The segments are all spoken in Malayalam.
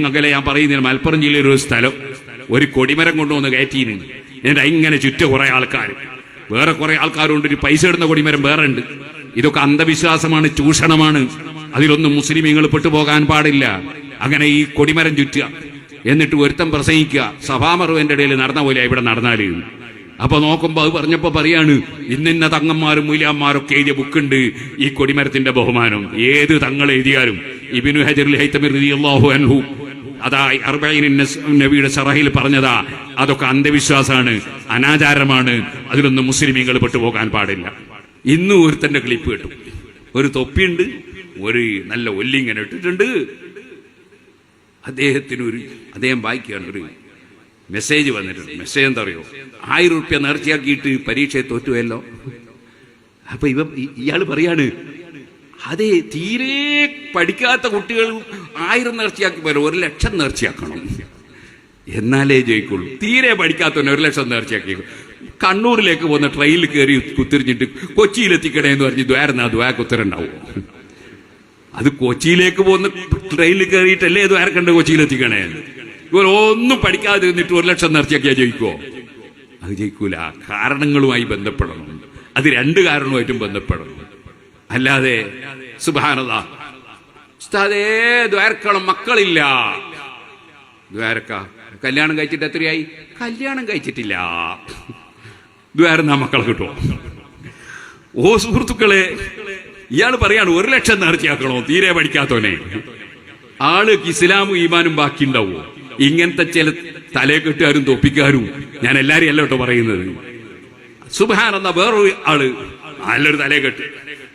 അകലെ ഞാൻ പറയുന്നില്ല, മലപ്പുറം ജില്ലയിൽ ഒരു സ്ഥലം ഒരു കൊടിമരം കൊണ്ടുവന്ന് കയറ്റീന്. എന്നിട്ട് ഇങ്ങനെ ചുറ്റും കുറെ ആൾക്കാർ, വേറെ കുറെ ആൾക്കാരുണ്ട്. ഒരു പൈസ ഇടുന്ന കൊടിമരം വേറെ ഉണ്ട്. ഇതൊക്കെ അന്ധവിശ്വാസമാണ്, ചൂഷണമാണ്. അതിലൊന്നും മുസ്ലിമീങ്ങൾ പെട്ടുപോകാൻ പാടില്ല. അങ്ങനെ ഈ കൊടിമരം ചുറ്റുക, എന്നിട്ട് ഒരുത്തം പ്രസംഗിക്കുക. സഭാമറുവിന്റെ ഇടയിൽ നടന്ന പോലെ ഇവിടെ നടന്നാല്. അപ്പൊ നോക്കുമ്പോ അത് പറഞ്ഞപ്പോ പറയാണ്, ഇന്നിന്ന തങ്ങന്മാരും മൂല്യന്മാരൊക്കെ എഴുതിയ ബുക്കുണ്ട് ഈ കൊടിമരത്തിന്റെ ബഹുമാനം. ഏത് തങ്ങൾ എഴുതിയാലും ഇബ്നു ഹജറുൽ ഹൈതമി റളിയല്ലാഹു അൻഹു അതാ അർബഈൻ നബിയുടെ ശറഹിൽ പറഞ്ഞതാ, അതൊക്കെ അന്ധവിശ്വാസമാണ്, അനാചാരമാണ്. അതിലൊന്നും മുസ്ലിമീങ്ങൾ പെട്ടുപോകാൻ പാടില്ല. ഇന്ന് ഒരുത്തന്റെ ക്ലിപ്പ് കേട്ടു. ഒരു തൊപ്പിയുണ്ട്, ഒരു നല്ല ഒല്ലിങ്ങനെ ഇട്ടിട്ടുണ്ട്. അദ്ദേഹം വായിക്കുകയാണ്, ഒരു മെസ്സേജ് വന്നിട്ടുണ്ട്. മെസ്സേജ് എന്താ അറിയോ? 1000 രൂപ നേർച്ചയാക്കിയിട്ട് പരീക്ഷയെ തോറ്റുവല്ലോ. അപ്പൊ ഇയാൾ പറയാണ്, അതെ, തീരെ പഠിക്കാത്ത കുട്ടികൾ 1000 നേർച്ചയാക്കി പോലെ 1,00,000 നേർച്ചയാക്കണം, എന്നാലേ ജയിക്കുള്ളൂ. തീരെ പഠിക്കാത്തവന് 1,00,000 നേർച്ചയാക്കി. കണ്ണൂരിലേക്ക് പോകുന്ന ട്രെയിനിൽ കയറി കുത്തിരിഞ്ഞിട്ട് കൊച്ചിയിലെത്തിക്കണേ എന്ന് പറഞ്ഞ് ദ്വാരക്ക് ഉത്തരണ്ടാവും. അത് കൊച്ചിയിലേക്ക് പോകുന്ന ട്രെയിനിൽ കയറിയിട്ടല്ലേ ദ്വാരക്കണ്ട് കൊച്ചിയിലെത്തിക്കണേ. ഇവർ ഒന്നും പഠിക്കാതെ നിന്നിട്ട് 1,00,000 നേർച്ചയാക്കിയാ ജയിക്കുവോ? അത് ജയിക്കൂല. കാരണങ്ങളുമായി ബന്ധപ്പെടണം. അത് 2 കാരണവുമായിട്ടും ബന്ധപ്പെടണം. അല്ലാതെ സുബ്ഹാനല്ലാഹ് ഉസ്താദേ ദ്വാരക്കണം മക്കളില്ല. ദ്വാരക്ക കല്യാണം കഴിച്ചിട്ട് എത്രയായി? കല്യാണം കഴിച്ചിട്ടില്ല. ദ്വാരന്നാ മക്കളെ കിട്ടുമോ? ഓ സുഹൃത്തുക്കളെ, ഇയാൾ പറയാണ് 1,00,000 നേർച്ചയാക്കണോ തീരെ പഠിക്കാത്തവനെ. ആൾക്ക് ഇസ്ലാമും ഈമാനും ബാക്കി ഉണ്ടാവോ? ഇങ്ങനത്തെ ചില തലയെക്കെട്ടുകാരും തൊപ്പിക്കാരും, ഞാൻ എല്ലാരും അല്ല കേട്ടോ പറയുന്നത്. സുബ്ഹാനല്ലാഹ്, വേറൊരു ആള് നല്ലൊരു തലയെക്കെട്ട്,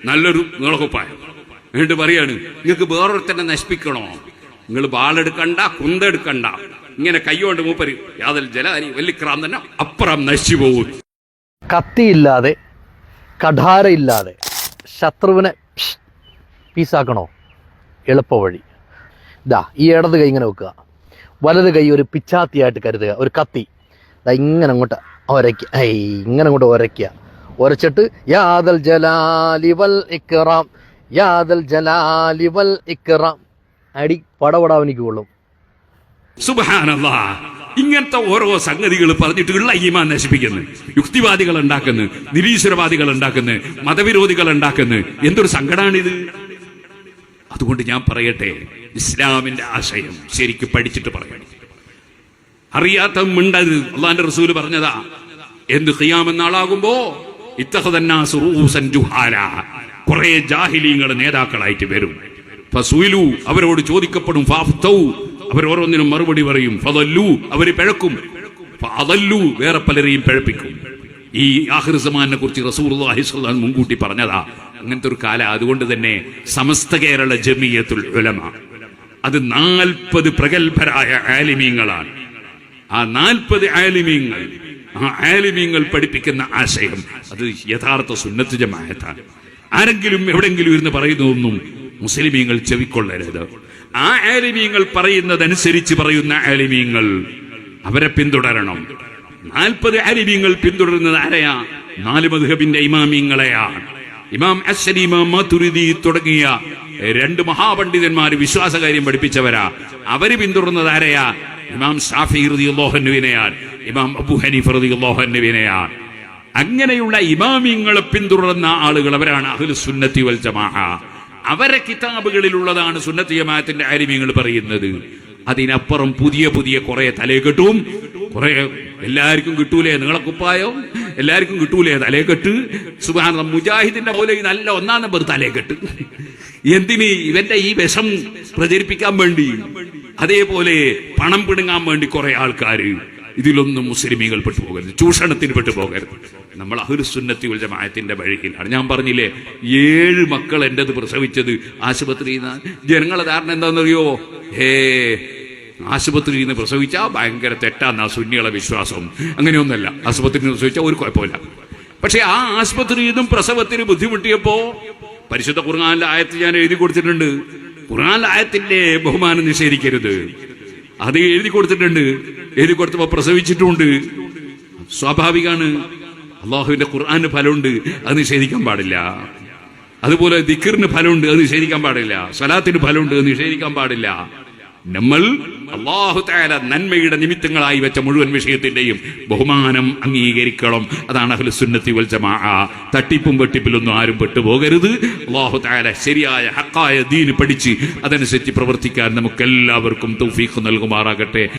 നല്ലൊരു നീളക്കുപ്പായം, എന്നിട്ട് പറയാണ്, നിങ്ങൾക്ക് വേറൊരുത്തന്നെ നശിപ്പിക്കണോ? നിങ്ങൾ ബാളെടുക്കണ്ട, കുന്തെടുക്കണ്ട, ഇങ്ങനെ കൈകൊണ്ട് മൂപ്പര് യാതൊരു ജലാനി വല്ലിക്രാം തന്നെ അപ്പുറം നശിച്ചു പോകും. കത്തിയില്ലാതെ കഠാരയില്ലാതെ ശത്രുവിനെ പീസാക്കണോ? എളുപ്പ വഴി ഇതാ, ഈ ഇടത് കൈ ഇങ്ങനെ വെക്കുക, വലത് കൈ ഒരു പിച്ചാത്തിയായിട്ട് കരുതുക, ഒരു കത്തി ഇതാ ഇങ്ങനെ അങ്ങോട്ട് ഒരയ്ക്കുക, ഇങ്ങനെ അങ്ങോട്ട് ഒരയ്ക്കുക. ഒരച്ചിട്ട് യാദൽ ജലാലി വൽ ഇക്റാം, യാദൽ ജലാലി വൽ ഇക്റാം അടി പടപടാവനിക്ക് കൊള്ളും. സുബ്ഹാനല്ലാഹ്, ഇങ്ങനത്തെ ഓരോ സംഗതികൾ പറഞ്ഞിട്ടുള്ള ഈമാൻ നശിപ്പിക്കുന്നു. യുക്തിവാദികൾ ഉണ്ടാക്കുന്നു, നിരീശ്വരവാദികൾ ഉണ്ടാക്കുന്നു, മതവിരോധികൾ ഉണ്ടാക്കുന്നു. എന്തൊരു സങ്കടാണിത്. അതുകൊണ്ട് ഞാൻ പറയട്ടെ, ഇസ്ലാമിന്റെ ആശയം ശരിക്കും പഠിച്ചിട്ട് പറയണം. അറിയാത്ത മിണ്ടത് അള്ളാന്റെ റസൂല് പറഞ്ഞതാ. എന്ത് ഖിയാമത്ത് നാളാകുമ്പോ ഇത്തഖദന്നാസു റൂസൻ ജുഹാല, കുറെ ജാഹിലീങ്ങൾ നേതാക്കളായിട്ട് വരും. ഫസുയിലു, അവരോട് ചോദിക്കപ്പെടും. ഫാഫ്തൗ, അവർ ഓരോന്നിനും മറുപടി പറയും. ഫദല്ലു, അവര് പിഴക്കും. ഫഅദല്ലു, വേറെ പലരെയും പിഴപ്പിക്കും. ഈ ആഖിർ സമാനെ കുറിച്ച് റസൂലുള്ളാഹി സ്വല്ലല്ലാഹു അലൈഹി വസല്ലം മുൻകൂട്ടി പറഞ്ഞതാ. അങ്ങനത്തെ ഒരു കാലം. അതുകൊണ്ട് തന്നെ സമസ്ത കേരള ജമിയത്തുൽ ഉലമ അത് 40 പ്രഗത്ഭരായ ആലിമീങ്ങളാണ്. ആ 40 ആലിമീങ്ങൾ, ആ ആലിമീങ്ങൾ പഠിപ്പിക്കുന്ന ആശയം അത് യഥാർത്ഥ സുന്നത്ത് ജമാഅത്താണ്. ആരെങ്കിലും എവിടെങ്കിലും ഇരുന്ന് പറയുന്നതൊന്നും മുസ്ലിമീങ്ങൾ ചെവിക്കൊള്ളരുത്. ആ ആലിമീങ്ങൾ പറയുന്നതനുസരിച്ച് പറയുന്ന ആലിമീങ്ങൾ, അവരെ പിന്തുടരണം. 40 ആലിമീങ്ങൾ പിന്തുടരുന്നത് ആരെയാ? 4 മദ്ഹബിന്റെ ഇമാമിങ്ങളെയാണ്. ഇമാം അശ്ശരി, ഇമാം മാതുരിദി തുടങ്ങിയ 2 മഹാപണ്ഡിതന്മാർ വിശ്വാസകാര്യം പഠിപ്പിച്ചവരാ. അവര് പിന്തുടരുന്നത് ആരെയാ? ഇമാം ഷാഫി റളിയല്ലാഹു അൻഹുവിനെയാണ്, ഇമാം അബൂ ഹനീഫ റളിയല്ലാഹു അൻഹുവിനെയാണ്. അങ്ങനെയുള്ള ഇമാമിങ്ങളെ പിന്തുടരുന്ന ആളുകൾ അവരാണ് അഹ്ലുസ് സുന്നത്തി വൽ ജമാഅ. അവരെ കിതാബുകളിലുള്ളതാണ് സുന്നത്ത് ജമാഅത്തിന്റെ ആലിമീങ്ങൾ പറയുന്നത്. അതിനപ്പുറം പുതിയ പുതിയ കുറെ തലയെക്കെട്ടും, കുറെ എല്ലാവർക്കും കിട്ടൂലേ നീളക്കുപ്പായോ, എല്ലാവർക്കും കിട്ടൂലേ തലയെക്കെട്ട്. സുബ്ഹാനല്ലാഹ്, മുജാഹിദിന്റെ പോലെ നല്ല 1-ാം നമ്പർ തലയെക്കെട്ട്. എന്തിന്? ഇവന്റെ ഈ വിഷം പ്രചരിപ്പിക്കാൻ വേണ്ടി, അതേപോലെ പണം പിടുങ്ങാൻ വേണ്ടി കുറെ ആൾക്കാർ. ഇതിലൊന്നും മുസ്ലിമീങ്ങൾ പെട്ടുപോകരുത്, ചൂഷണത്തിന് പെട്ടുപോകരുത്. നമ്മൾ അഹ്ലുസ് സുന്നത്തി വൽ ജമാഅത്തിന്റെ വഴിയിലാണ്. ഞാൻ പറഞ്ഞില്ലേ, 7 മക്കൾ എന്റേത് പ്രസവിച്ചത് ആശുപത്രിയിൽ നിന്ന്. ജനങ്ങളെ ധാരണ എന്താണെന്നറിയോ? ആശുപത്രിയിൽ നിന്ന് പ്രസവിച്ചാൽ ഭയങ്കര തെറ്റാന്നാ സുന്നികളെ വിശ്വാസം. അങ്ങനെയൊന്നല്ല. ആശുപത്രിയിൽ നിന്ന് പ്രസവിച്ചാൽ ഒരു കുഴപ്പമില്ല. പക്ഷെ ആ ആശുപത്രിയിൽ നിന്നും പ്രസവത്തിന് ബുദ്ധിമുട്ടിയപ്പോ പരിശുദ്ധ ഖുർആനിലെ ആയത്ത് ഞാൻ എഴുതി കൊടുത്തിട്ടുണ്ട്. ഖുർആനിലെ ആയത്തിന്റെ ബഹുമാനം നിഷേധിക്കരുത്. അത് എഴുതി കൊടുത്തിട്ടുണ്ട്. എഴുതി കൊടുത്തപ്പോ പ്രസവിച്ചിട്ടുണ്ട്. സ്വാഭാവികമാണ്. അള്ളാഹുവിന്റെ ഖുർആന് ഫലമുണ്ട്, അത് നിഷേധിക്കാൻ പാടില്ല. അതുപോലെ ദിക്റിന് ഫലമുണ്ട്, അത് നിഷേധിക്കാൻ പാടില്ല. സ്വലാത്തിന് ഫലമുണ്ട്, അത് നിഷേധിക്കാൻ പാടില്ല. നമ്മൾ അല്ലാഹു തആല നന്മയുടെ നിമിത്തങ്ങളായി വെച്ച മുഴുവൻ വിഷയത്തിന്റെയും ബഹുമാനം അംഗീകരിക്കണം. അതാണ് അഹ്ലുസ് സുന്നത്തി വൽ ജമാഅ. തട്ടിപ്പും വെട്ടിപ്പിലൊന്നും ആരും പെട്ടുപോകരുത്. അല്ലാഹു തആല ശരിയായ ഹഖായ ദീൻ പഠിച്ച് അതനുസരിച്ച് പ്രവർത്തിക്കാൻ നമുക്കെല്ലാവർക്കും തൗഫീഖ് നൽകുമാറാകട്ടെ.